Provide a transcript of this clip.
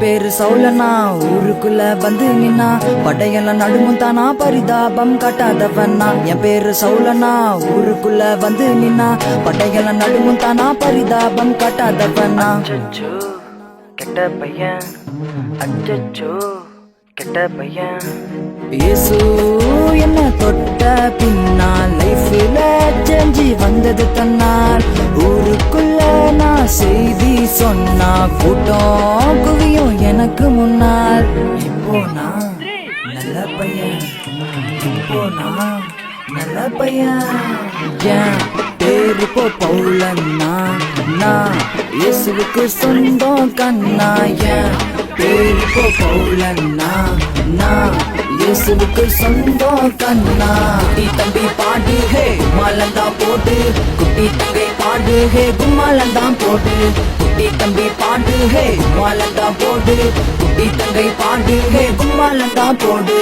பேரு சௌலனா ஊருக்குள்ள வந்து நின்னா படையெல்லாம் நடுங்கும் தானா பரிதாபம் காட்டாதவனா. என் பேரு சௌலனா ஊருக்குள்ள வந்து நின்னா படையெல்லாம் நடுங்கும் தானா பரிதாபம் காட்டாதவனா. அச்சச்சோ கெட்ட பையன், அச்சச்சோ கெட்ட பையன். இயேசு என்ன தொட்ட பின்னால் லைஃப்ல செஞ்சு வந்தது தன்னால். ஊருக்குள்ள நான் செய்தி சொன்னா கூட்டம் குவியும் எனக்கு முன்னால். இப்போ நான் நல்ல பையன், இப்போ நான் நல்ல பையன். என் பேரு பவுலன்னா நான் இயேசுவுக்கு சொந்தம் கண்ணா. என் பேரு பவுலன்னா நான் இயேசுவுக்கு சொந்தம் கண்ணா. குட்டி தம்பி பாடு ஹே கும்மாலந்தா போடு, குட்டி தம்பி பாடு ஹே கும்மாலந்தா போடு. குட்டி தம்பி பாடு ஹே கும்மாலந்தா போடு, குட்டி தங்கை பாடு ஹே கும்மாலந்தா போடு.